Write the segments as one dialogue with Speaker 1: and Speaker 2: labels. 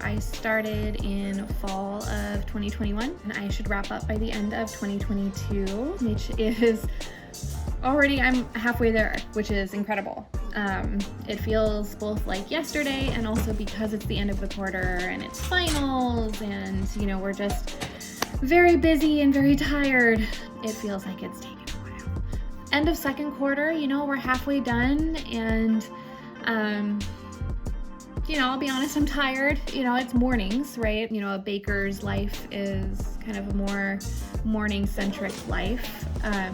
Speaker 1: I started in fall of 2021 and I should wrap up by the end of 2022, which is already, I'm halfway there, which is incredible. It feels both like yesterday and also because it's the end of the quarter and it's finals and, we're just very busy and very tired. It feels like it's taken a while. End of second quarter, we're halfway done and, I'll be honest, I'm tired. It's mornings, right? A baker's life is kind of a more morning-centric life,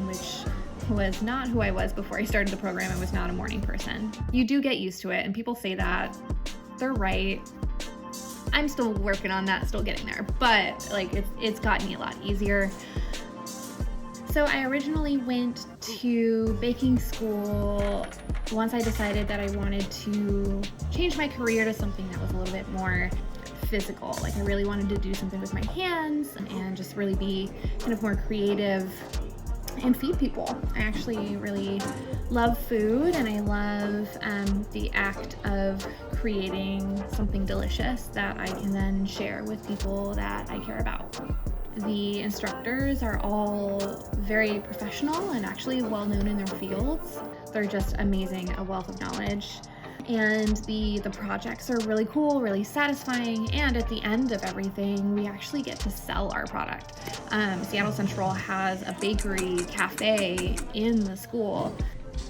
Speaker 1: which was not who I was before I started the program. I was not a morning person. You do get used to it, and people say that. They're right. I'm still working on that, still getting there, but it's gotten me a lot easier. So I originally went to baking school once I decided that I wanted to change my career to something that was a little bit more physical. I really wanted to do something with my hands and just really be kind of more creative and feed people. I actually really love food and I love the act of creating something delicious that I can then share with people that I care about. The instructors are all very professional and actually well known in their fields. They're just amazing, a wealth of knowledge. And the projects are really cool, really satisfying, and at the end of everything, we actually get to sell our product. Seattle Central has a bakery cafe in the school.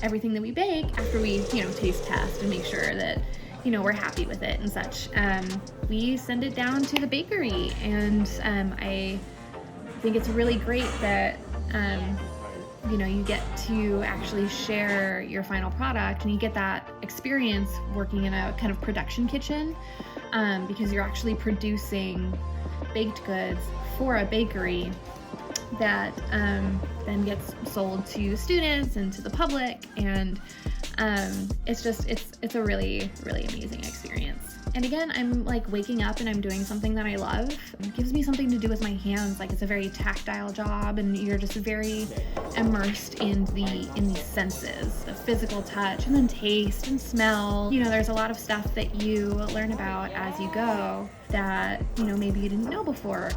Speaker 1: Everything that we bake, after we taste test and make sure that we're happy with it and such, we send it down to the bakery. And I think it's really great that you get to actually share your final product and you get that experience working in a kind of production kitchen, because you're actually producing baked goods for a bakery that then gets sold to students and to the public, and it's a really, really amazing experience. And again, I'm waking up and I'm doing something that I love. It gives me something to do with my hands. It's a very tactile job and you're just very immersed in the senses, the physical touch and then taste and smell. There's a lot of stuff that you learn about as you go that, maybe you didn't know before.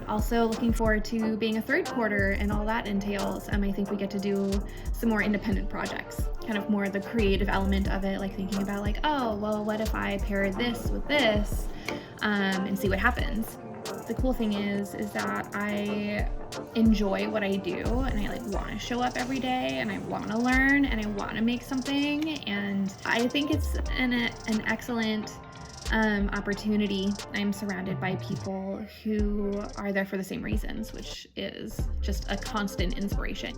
Speaker 1: Also looking forward to being a third quarter and all that entails. I think we get to do some more independent projects, kind of more the creative element of it, thinking about oh, well, what if I pair this with this and see what happens. The cool thing is that I enjoy what I do and I want to show up every day and I want to learn and I want to make something, and I think it's an excellent opportunity. I'm surrounded by people who are there for the same reasons, which is just a constant inspiration.